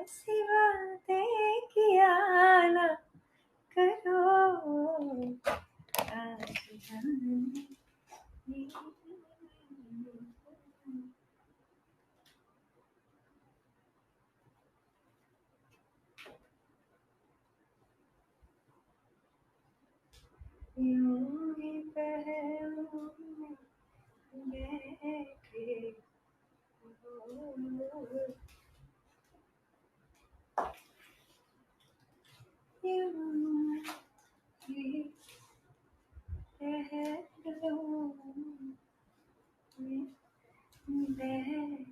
ऐसी बातें किया ना करो आज जाने यूं ही पहलू में बैठे हो यूं ही पहलू में बैठे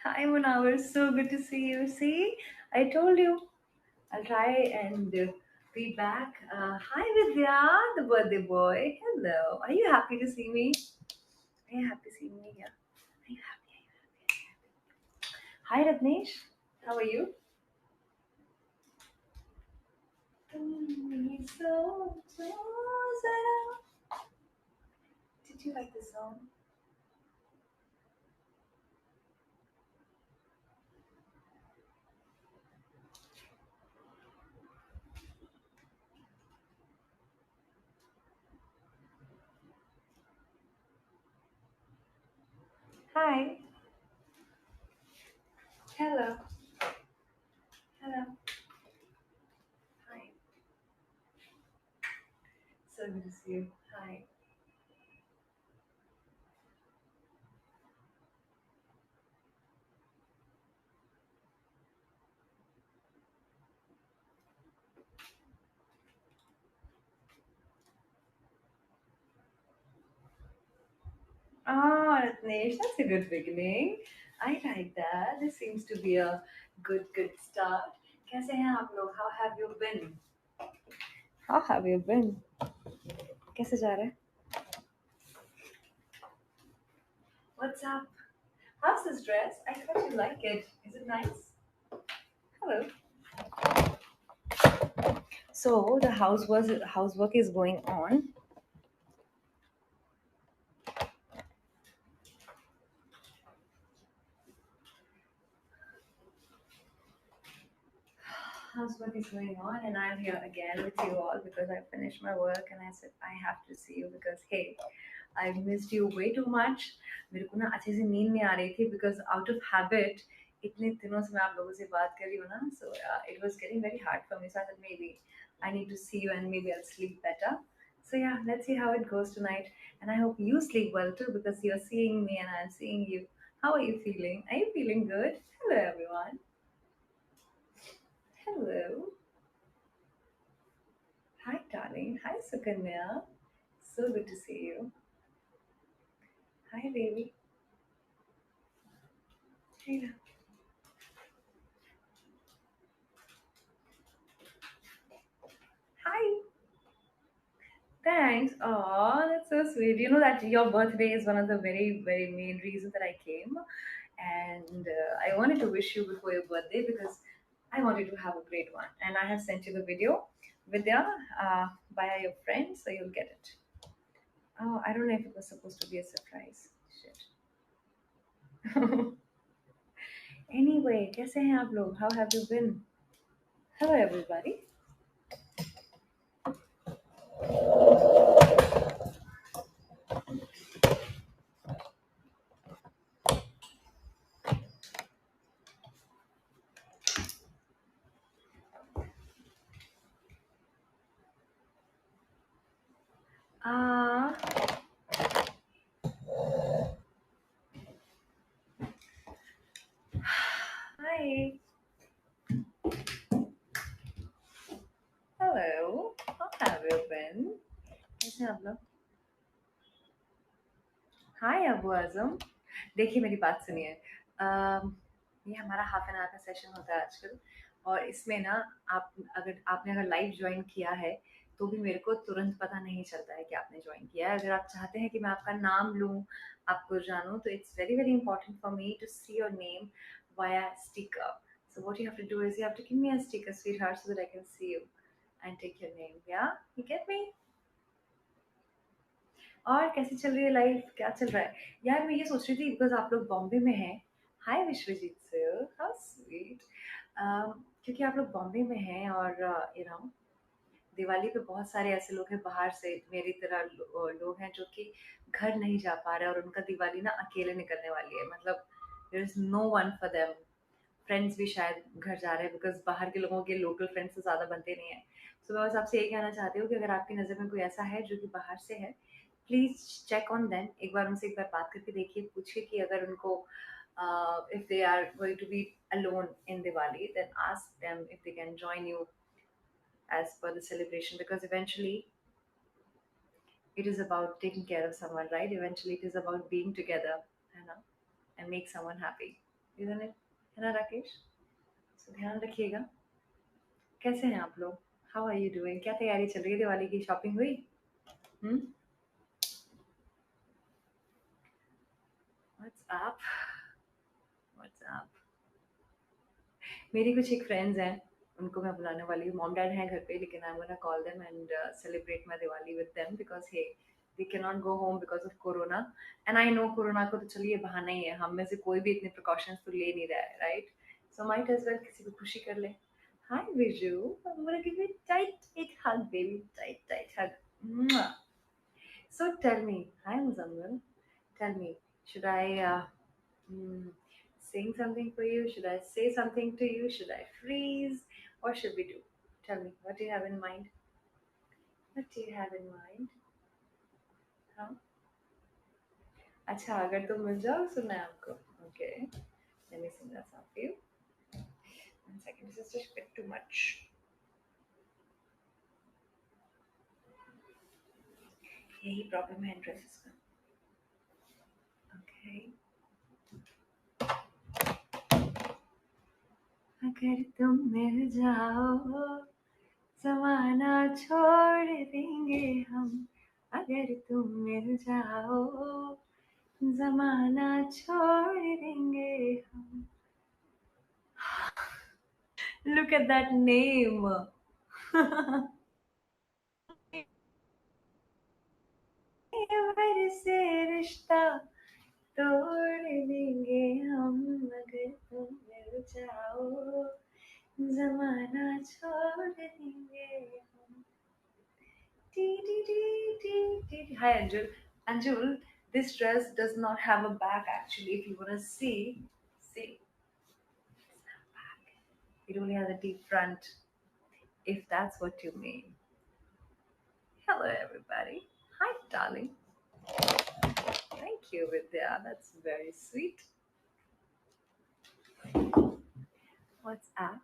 Hi Munawar, so good to see you. See, I told you I'll try and be back. Hi Vidya, the birthday boy. Hello. Are you happy to see me? Are you happy seeing me here? Are you happy? Hi Ratnesh, how are you? So close enough. Did you like the song? Hi. Hello. Hello. Hi. So good to see you. Hi. Oh, Ratnesh, that's a good beginning. I like that. This seems to be a good start. कैसे हैं आप लोग? How have you been? How have you been? कैसे जा रहा है? What's up? How's this dress? I thought you like it. Is it nice? Hello. So the housework is going on. Housework is going on, and I'm here again with you all because I finished my work and I said I have to see you because hey, I missed you way too much. मेरे को ना अच्छे से नींद नहीं आ रही थी because out of habit इतने दिनों से मैं आप लोगों से बात कर रही हूँ ना, so it was getting very hard for me. So I thought maybe I need to see you and maybe I'll sleep better. So yeah, let's see how it goes tonight, and I hope you sleep well too because you're seeing me and I'm seeing you. How are you feeling? Are you feeling good? Hello everyone. Hello. Hi darling. Hi Sukanya. So good to see you. Hi baby. Hey. Hi. Thanks. Oh, that's so sweet. You know that your birthday is one of the very main reasons that I came, and I wanted to wish you before your birthday because I wanted to have a great one. And I have sent you the video, Vidya, via your friend, so you'll get it. Oh, I don't know if it was supposed to be a surprise. Shit. Anyway, कैसे हैं आप लोग? How have you been? Hello, everybody. Uh, Hi. Hello. How have you been? कैसे हैं आप लोग? हाय अबू आजम, देखिए मेरी बात सुनिए। ये हमारा हाफ एन आवर का सेशन होता है आजकल, और इसमें ना अगर लाइव ज्वाइन किया है तो भी मेरे को तुरंत पता नहीं चलता है कि आपने ज्वाइन किया है। अगर आप चाहते हैं कि मैं आपका नाम लूँ, आपको जानूँ, तो it's very important for me to see your name via sticker. So what you have to do is you have to give me a sticker, sweetheart, so that I can see you. and take your name. Yeah, you get me? और कैसी चल रही है life, क्या चल रहा है? यार मैं ये सोच रही थी बिकॉज आप लोग बॉम्बे में हैं। हाय विश्वजीत सर, हाउ स्वीट। क्योंकि आप लोग बॉम्बे में हैं और यू नो दिवाली पे बहुत सारे ऐसे लोग हैं बाहर से मेरी तरह लोग हैं जो कि घर नहीं जा पा रहे और उनका दिवाली ना अकेले निकलने वाली है, मतलब there is no one for them. Friends भी शायद घर जा रहे हैं बिकॉज बाहर के लोगों के लोकल फ्रेंड्स तो ज़्यादा बनते नहीं है। सो मैं बस आपसे यही कहना चाहती हूँ कि अगर आपकी नज़र में कोई ऐसा है जो कि बाहर से है, प्लीज़ चेक ऑन देम। एक बार उनसे एक बार बात करके देखिए, पूछिए कि अगर उनको if they are going to be alone in Diwali, then ask them if they can join you as per the celebration, because eventually it is about taking care of someone, right? Eventually it is about being together, you know, and make someone happy, isn't it? है ना Rakesh? So ध्यान रखिएगा। कैसे हैं आप लोग? How are you doing? क्या तैयारी चल रही है? दिवाली की शॉपिंग हुई? हम्म। WhatsApp, WhatsApp. मेरी कुछ एक फ्रेंड्स हैं, उनको मैं बुलाने वाली हूँ। मॉम डैड हैं घर पे, लेकिन I am gonna call them and celebrate my Diwali with them because hey they can not go home because of corona. And I know corona को तो चलिए बहाना ही है, हम में से कोई भी इतने प्रिकॉशंस तो ले नहीं रहा है, right? So might as well किसी को खुशी कर ले। Hi Viju, I am gonna give you tight एक hug baby, tight tight hug. So tell me, hi Muzammil, tell me, should I mm, sing something for you? Should I say something to you? Should I freeze? What should we do? Tell me, what do you have in mind? What do you have in mind? हाँ? अच्छा, अगर तुम मिल जाओ सुनना है आपको। Okay, let me sing that song for you. One second, this is just a bit too much. यही problem है ड्रेसेस का। Okay. अगर तुम मिल जाओ ज़माना छोड़ देंगे हम, अगर तुम मिल जाओ ज़माना छोड़ देंगे हम। Look at that name. भर से रिश्ता तोड़ देंगे हम, अगर तुम मिल जाओ ज़माना छोड़ देंगे हम। Dee, dee, dee, dee, dee. Hi Anjul. Anjul, this dress does not have a back actually. If you wanna see, it only has a deep front. If that's what you mean. Hello everybody. Hi darling. Thank you Vidya. That's very sweet. What's up?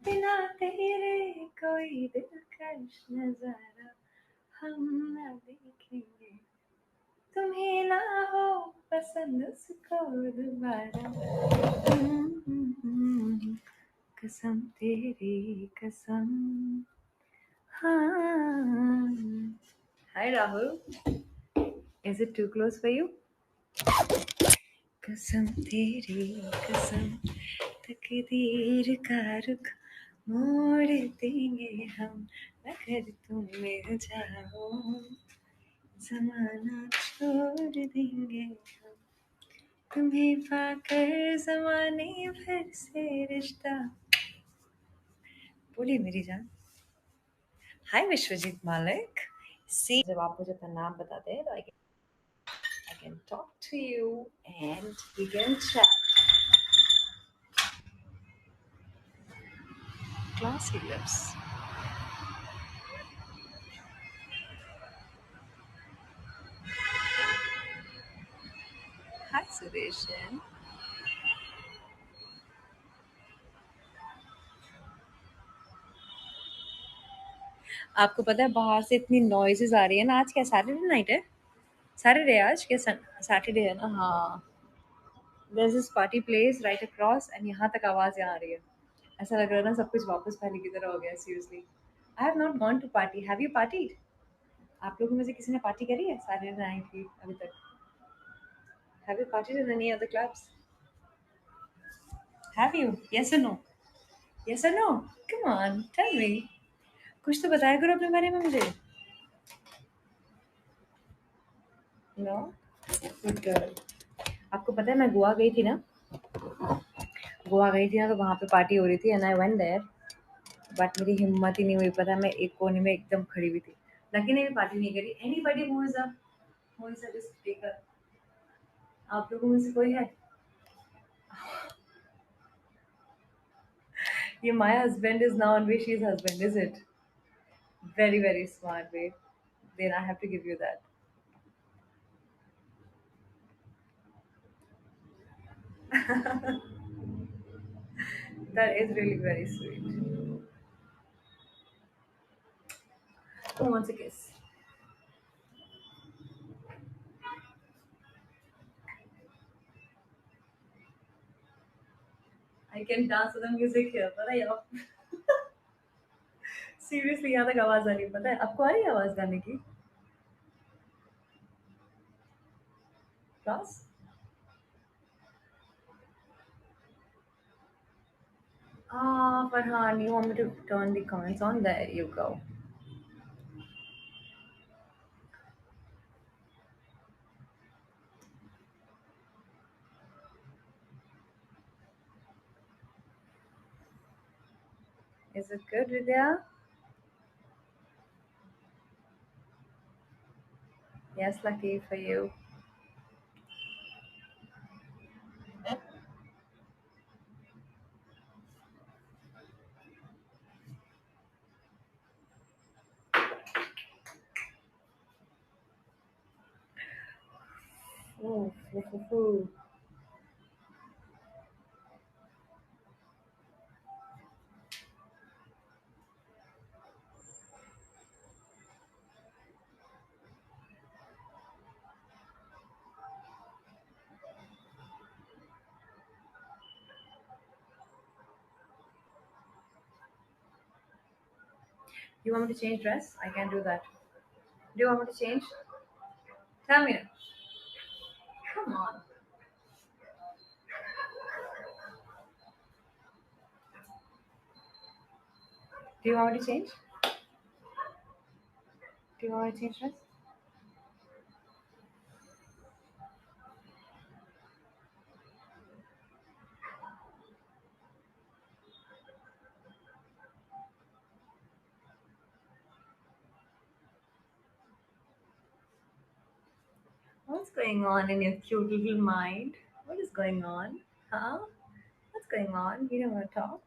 बिना तेरे कोई दिलकश नजारा हम ना देखेंगे, तुम्हें ना हो पसंद उसको दोबारा। कसम तेरी कसम। हाँ। Hi Rahul. Is it too close for you? कसम तेरी कसम, तकदीर का रुख मोड़ देंगे हम, अगर तुम मिल जाओ जमाना छोड़ देंगे हम, तुम्हें पाकर जमाने भर से रिश्ता। बोलिए मेरी जान। हाय विश्वजीत मालिक। सी जब आप मुझे अपना नाम बताते हैं तो I can talk to you and we can chat. Classy lips. Hi Sureshan. आपको पता है बाहर से इतनी नॉइजेस आ रही है ना। आज क्या सैटरडे नाइट है? सैटरडे आज क्या सैटरडे है ना? हाँ, there's this party place right across and यहाँ तक आवाज यहाँ आ रही है। ऐसा लग रहा है ना सब कुछ वापस पहले की तरह हो गया। Seriously I have not gone to party. Have you partied? आप लोगों में से किसी ने पार्टी करी है सैटरडे नाइट की अभी तक? Have you partied in any other clubs? Have you? Yes or no? Yes or no? Come on, tell me. कुछ तो बताया करो अपने बारे में मुझे. No? Good girl. आपको पता है मैं गोवा गई थी ना. गोवा गई थी ना तो वहाँ पे पार्टी हो रही थी and I went there. But मेरी हिम्मत ही नहीं हुई. पता है मैं एक कोने में एकदम खड़ी हुई थी. लकी ने भी पार्टी नहीं करी. Anybody who is a risk taker. आप लोगों में से कोई है? ये my husband is now on Vishi's husband, is it? Very, very smart, babe. Then I have to give you that. That is really very sweet. Who wants a kiss? I can dance to the music here, पता है आप? Seriously यहाँ तक आवाज आ रही है. पता है आपको आ रही है आवाज गाने की? Class? Ah, Farhan, you want me to turn the comments on? There you go. Is it good, Vidya? Yes, lucky for you. Ooh, ooh, ooh, ooh. You want me to change dress? I can do that. Do you want me to change? Tell me. Come on. Do you want me to change? Do you want me to change dress? What's going on in your cute little mind? What is going on? Huh? What's going on? You don't want to talk?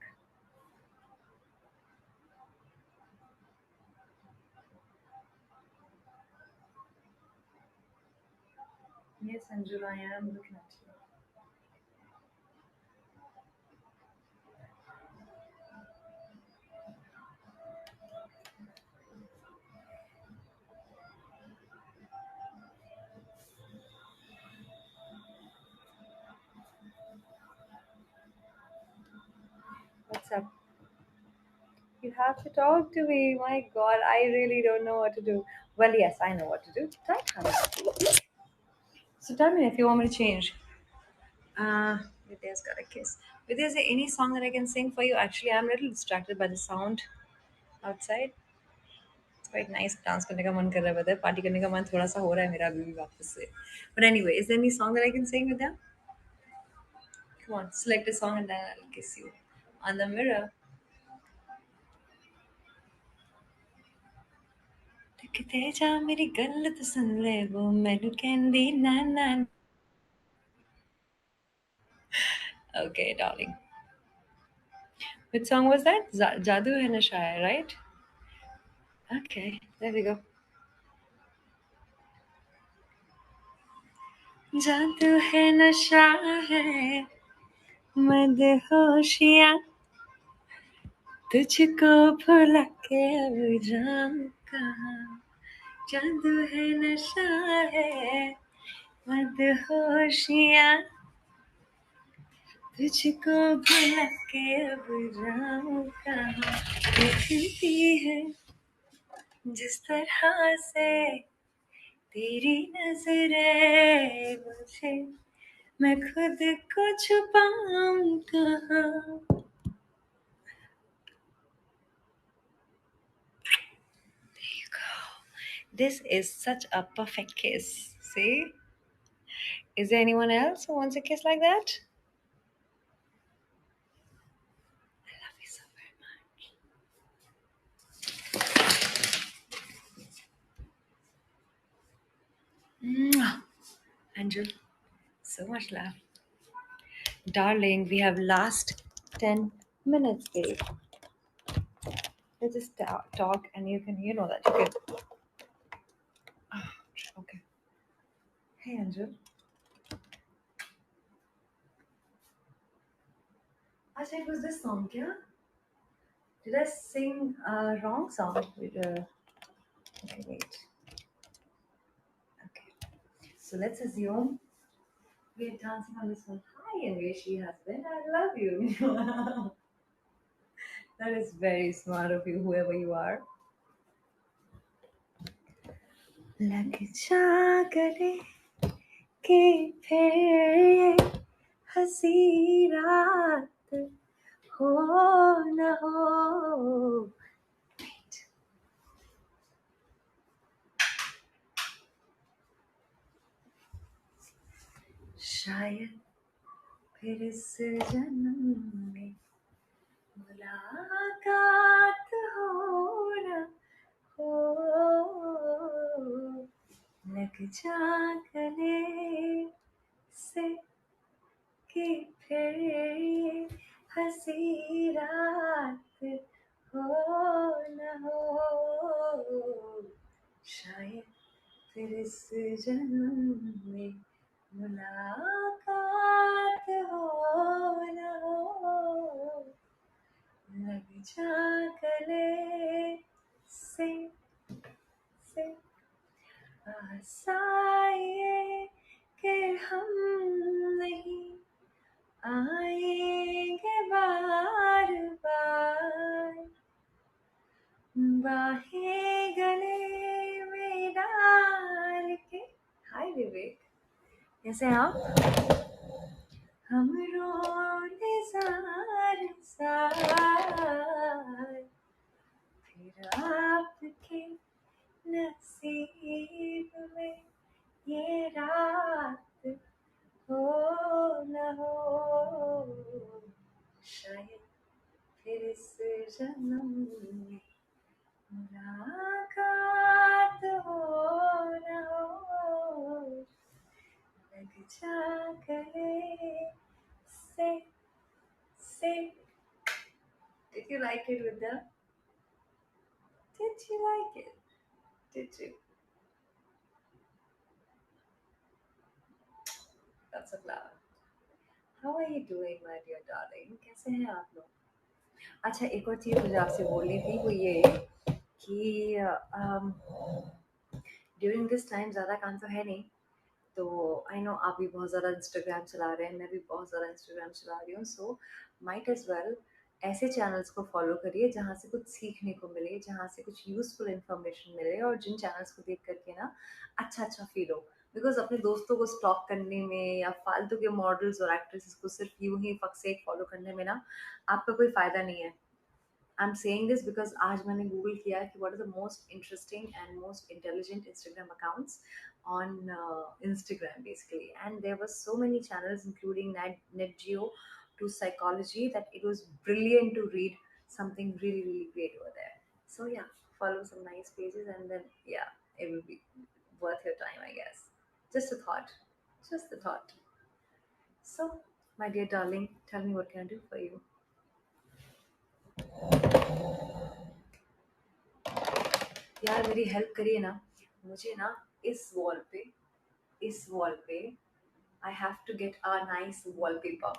Yes, Anjula, I am looking at you. What's up? You have to talk to me. My God, I really don't know what to do. Well, yes, I know what to do. Tell me. So tell me if you want me to change. Vidya's got a kiss. Vidya, is there any song that I can sing for you? Actually, I'm a little distracted by the sound outside. It's quite nice. Dance करने का मन कर रहा है पता है. Party करने का मन थोड़ा सा हो रहा है मेरा अभी भी वापस से. But anyway, is there any song that I can sing, Vidya? Come on, select a song and then I'll kiss you on the mirror. दिखते जा मेरी गल तो सुन ले वो मैनू कहंदी ना ना. Okay, darling. Which song was that? Jadoo hai nasha hai, right? Okay, there we go. जादू है नशा है मदहोशियाँ तुझको भुला के अब जाऊँ कहाँ. जादू है नशा है मदहोशियाँ तुझको भुला के अब जाऊँ कहाँ. देखती है जिस तरह से तेरी नजरें मुझे मैं खुद को छुपाऊं कहाँ. This is such a perfect kiss. See? Is there anyone else who wants a kiss like that? I love you so very much. Mwah. Angel, so much love. Darling, we have last 10 minutes, babe. Let's just talk and you can, you know that you can. Ah, okay. Hey, Angel. Acha, it was this song, kya? Did I sing a wrong song? Okay, wait. Okay. So let's assume we're dancing on this one. Hi, Anveshi husband. I love you. That is very smart of you, whoever you are. लग जा गले के फिर हंसी रात हो न हो. शायद फिर इस जन्म में मुलाकात हो न हो. लग जा गले से कि फिर ये हंसी रात हो न हो. शायद फिर इस जन्म में मुलाकात हो न हो. लग जा गले से आसाए कि हम नहीं आएंगे बार बार. बाहें गले में डाल के. हाय विवेक, कैसे हैं आप? हम रोने जार जार फिर आपके नसीब में ये रात हो न हो. शायद फिर इस जन्म में मुलाकात हो न हो. लग जा गले से. Did you like it, Vidya? Did you like it? Did you? That's a flower. How are you doing, my dear darling? कैसे हैं आप लोग? अच्छा, एक और चीज़ मुझे आपसे बोलनी थी, वो ये कि ड्यूरिंग दिस टाइम ज़्यादा काम तो है नहीं. तो आई नो आप भी बहुत ज़्यादा इंस्टाग्राम चला रहे हैं, मैं भी बहुत ज़्यादा इंस्टाग्राम चला रही हूँ. सो माइट एज वेल ऐसे चैनल्स को फॉलो करिए जहाँ से कुछ सीखने को मिले, जहाँ से कुछ यूज़फुल इन्फॉर्मेशन मिले, और जिन चैनल्स को देख करके ना अच्छा फील हो. बिकॉज अपने दोस्तों को स्टॉक करने में या फालतू के मॉडल्स और एक्ट्रेसेस को सिर्फ यूं ही फक से फॉलो करने में ना आपका कोई फ़ायदा नहीं है. I am saying this because आज मैंने गूगल किया कि what are the most interesting and most intelligent Instagram accounts on Instagram basically, and there were so many channels including Net Geo to psychology that it was brilliant to read something really great over there. So yeah, follow some nice pages and then yeah, it will be worth your time, I guess. Just a thought, just a thought. So my dear darling, tell me what can I do for you. यार मेरी help करिए ना. मुझे ना इस wall पे I have to get a nice wallpaper.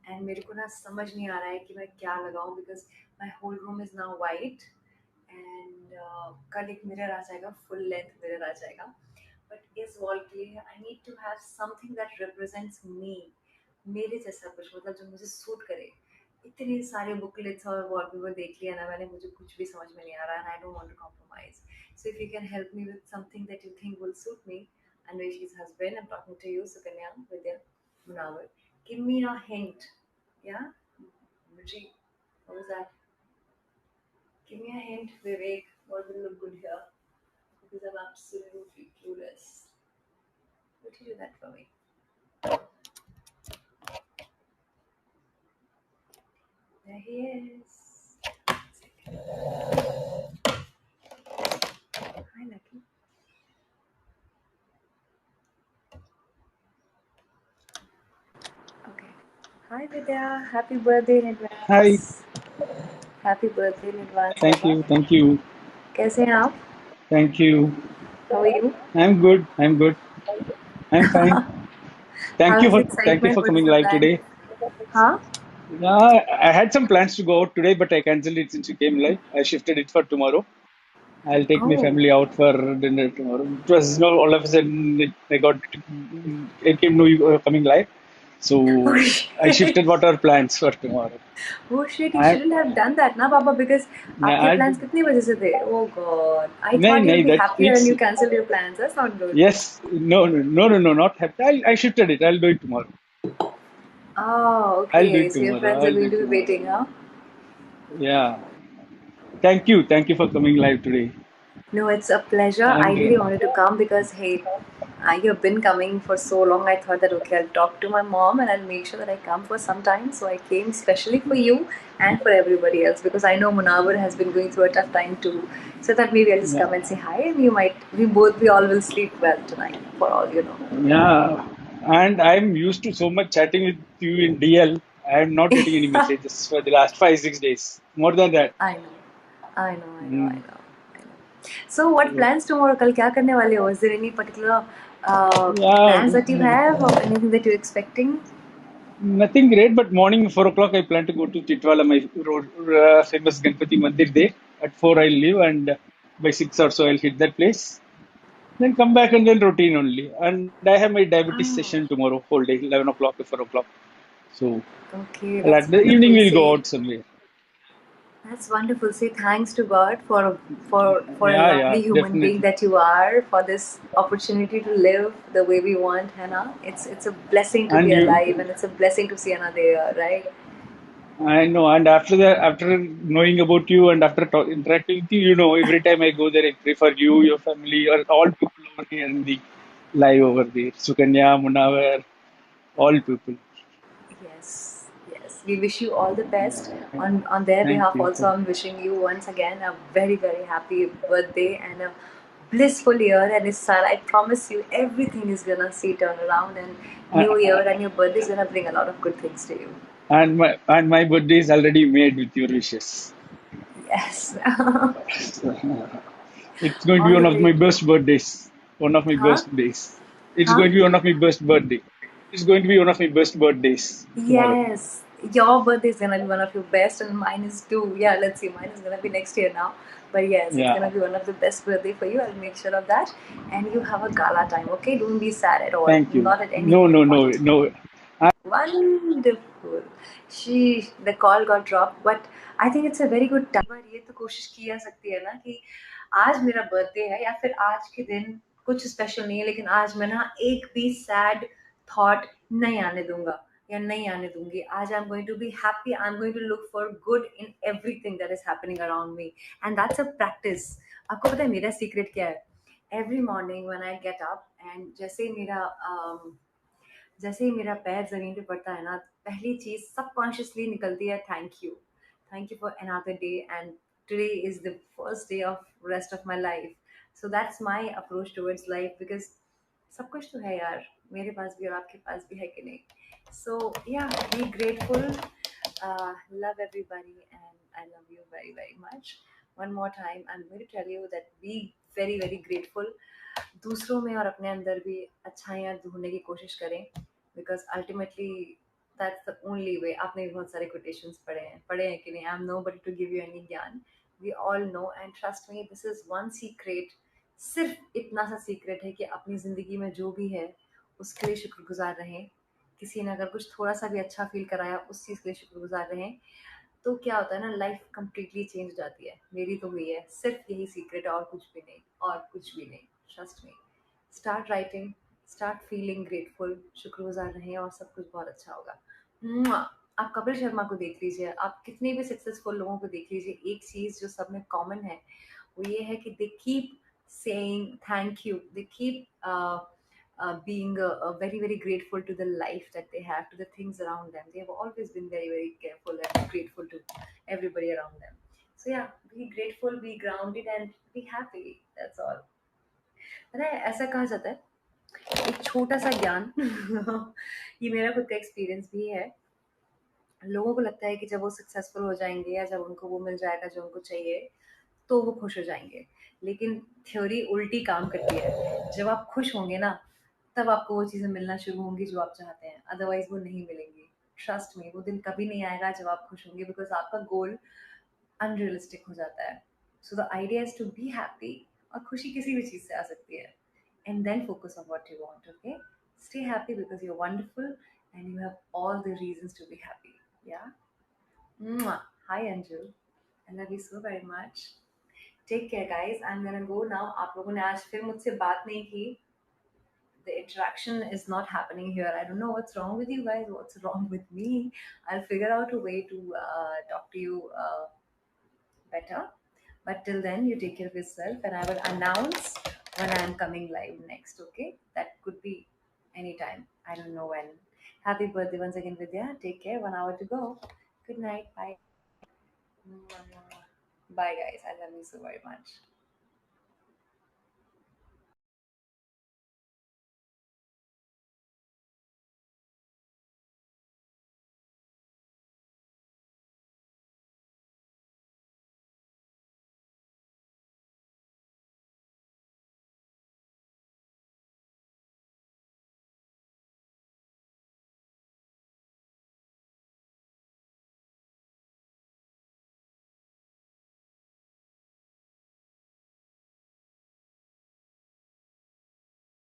And मेरे को ना समझ नहीं आ रहा है कि मैं क्या लगाऊं because my whole room is now white. And कल एक मिरर आ जाएगा, फुल लेंथ मिरर आ जाएगा. बट इस वॉल के लिए I need to have something that represents me, मेरे जैसा कुछ, मतलब जो मुझे सूट करे. इतने सारे बुकलेट्स और वॉलपेपर देख लिया ना मैंने, मुझे कुछ भी समझ में नहीं आ रहा है. I don't want to compromise. So if you can help me with something that you think will suit me. Anveshi's husband, I'm talking to you, Sukanya, Vidya. Munawar. Give me a hint. Yeah? Muji, what was that? Give me a hint, Vivek. What will look good here? Because I'm absolutely clueless. Would you do that for me? There he is. Hi, Lucky. Okay. Hi, Vidya. Happy birthday in Hi, advance. Happy birthday in advance, thank Baba. you, thank you, कैसे हैं आप? thank you. How are you? I'm good, I'm fine. Thank you How's the for thank you excitement? for What is coming the live plan? today. Huh? I had some plans to go out today, but I cancelled it since you came live. I shifted it for tomorrow. I'll take my Oh. family out for dinner tomorrow. It was all of a sudden I got it came to you coming live, Oh so I shit. shifted what our plans for tomorrow. Oh shit, you I, shouldn't have done that ना पापा because आपके I plans कितने बजे से थे? Oh god. I नहीं thought you'd नहीं be that happier and it's you cancelled your plans. That's not good. yes no not happy. I shifted it. I'll do it tomorrow. Oh, I'll do okay. it So your tomorrow. friends are I'll do going it to be tomorrow. waiting, huh? Yeah. Thank you. Thank you for coming live today. No, it's a pleasure. I And really wanted to come because, hey, you've been coming for so long. I thought that, okay, I'll talk to my mom and I'll make sure that I come for some time. So I came especially for you and for everybody else because I know Munawar has been going through a tough time too. So that maybe I'll just yeah, come and say hi and we all will sleep well tonight for all you know. yeah. And I'm used to so much chatting with you in DL. I'm not getting any messages for the last 5 6 days. More than that. I know. I know, I know, I Mm. know, I know. So, what plans tomorrow? कल क्या करने वाले हो? Is there any particular Yeah, plans that you have or anything that you're expecting? nothing great, but morning 4 o'clock I plan to go to Titwala, my road, famous Ganpati Mandir there. At 4 I'll leave, and by 6 or so I'll hit that place. Then come back and then routine only. And I have my diabetes Oh, session tomorrow, whole day, 11 o'clock to 4 o'clock. So okay, at that's the evening wonderful. we'll go Say, out somewhere. that's wonderful. Say thanks to God for a Yeah, yeah, lovely human being definitely. that you are, for this opportunity to live the way we want, Hannah. It's a blessing to And be you, alive, and it's a blessing to see another year, right? I know. And after that, after knowing about you and after interacting with you, every time I go there, I pray for you, your family, or all people over here in the live over there. Sukanya, Munawar, all people. Yes, yes. We wish you all the best. On their Thank behalf, you. also, I'm wishing you once again a very, very happy birthday and a blissful year. And Isar, I promise you, everything is gonna see turn around, and New Year and your birthday is gonna bring a lot of good things to you. And my birthday is already made with your wishes. Yes. It's going to be All one the of my way to. best birthdays. One of my Huh? best days. It's Huh? going to be one of my best birthday. It's going to be one of my best birthdays tomorrow. Yes, your birthday is gonna be one of your best, and mine is too. Yeah, let's see, mine is gonna be next year now. But yes, it's Yeah. gonna be one of the best birthday for you. I'll make sure of that. And you have a gala time, okay? Don't be sad at all. Thank you. Not at any No, given no, no, point. no. Wonderful. The call got dropped, but I think it's a very good time. बार ये तो कोशिश की जा सकती है ना कि आज मेरा बर्थडे है या फिर आज के दिन कुछ स्पेशल नहीं है लेकिन आज मैं ना एक भी सैड थॉट नहीं आने दूंगा या नहीं आने दूंगी आज I am going to be happy I am going to look for good in everything that is happening around me and that's a practice आपको पता है मेरा सीक्रेट क्या है every morning when I get up and जैसे ही मेरा पैर ज़मीन पे पड़ता है ना पहली चीज़ सबकॉन्शियसली निकलती है thank you for another day and today is the first day of rest of my life so that's my approach towards life because सब कुछ तो है यार मेरे पास भी और आपके पास भी है कि नहीं सो या be grateful love everybody and I love you very very much one more time I'm going to tell you that be very very grateful दूसरों में और अपने अंदर भी अच्छाइयाँ ढूंढने की कोशिश करें because ultimately that's the only way आपने भी बहुत सारे कोटेशंस पढ़े हैं कि नहीं I am nobody to give you any ज्ञान we all know and trust me this is one secret सिर्फ इतना सा सीक्रेट है कि अपनी ज़िंदगी में जो भी है उसके लिए शुक्रगुजार रहें किसी ने अगर कुछ थोड़ा सा भी अच्छा फील कराया उस चीज़ के लिए शुक्रगुजार रहें तो क्या होता है ना लाइफ कंप्लीटली चेंज हो जाती है मेरी तो हुई है सिर्फ यही सीक्रेट है और कुछ भी नहीं और कुछ भी नहीं trust me start writing start feeling grateful, शुक्रगुजार रहें और सब कुछ बहुत अच्छा होगा। मुआ! आप कपिल शर्मा को देख लीजिए, आप कितने भी सक्सेसफुल लोगों को देख लीजिए, एक चीज़ जो सब में कॉमन है वो ये है कि they keep saying thank you, they keep being very very grateful to the life that they have, to the things around them. They have always been very very careful and grateful to everybody around them. So yeah, be grateful, be grounded and be happy, that's all. पता है ऐसा कहा जाता है, एक छोटा सा ज्ञान ये मेरा खुद का एक्सपीरियंस भी है। लोगों को लगता है कि जब वो सक्सेसफुल हो जाएंगे या जब उनको वो मिल जाएगा जो उनको चाहिए तो वो खुश हो जाएंगे, लेकिन थ्योरी उल्टी काम करती है। जब आप खुश होंगे ना तब आपको वो चीज़ें मिलना शुरू होंगी जो आप चाहते हैं, अदरवाइज वो नहीं मिलेंगी। ट्रस्ट मी, वो दिन कभी नहीं आएगा जब आप खुश होंगे, बिकॉज आपका गोल अनरियलिस्टिक हो जाता है। So the idea is to be happy, और खुशी किसी भी चीज़ से आ सकती है। And then focus on what you want, okay? Stay happy because you are wonderful and you have all the reasons to be happy. Yeah, hi Anju, I love you so very much. Take care guys, I am gonna go now. आप लोगों ने आज फिर मुझसे बात नहीं की, the interaction is not happening here. I don't know what's wrong with you guys, what's wrong with me. I'll figure out a way to talk to you better. But till then, you take care of yourself, and I will announce when I am coming live next, okay? That could be anytime. I don't know when. Happy birthday once again, Vidya. Take care. 1 hour to go. Good night. Bye. Bye, guys. I love you so very much.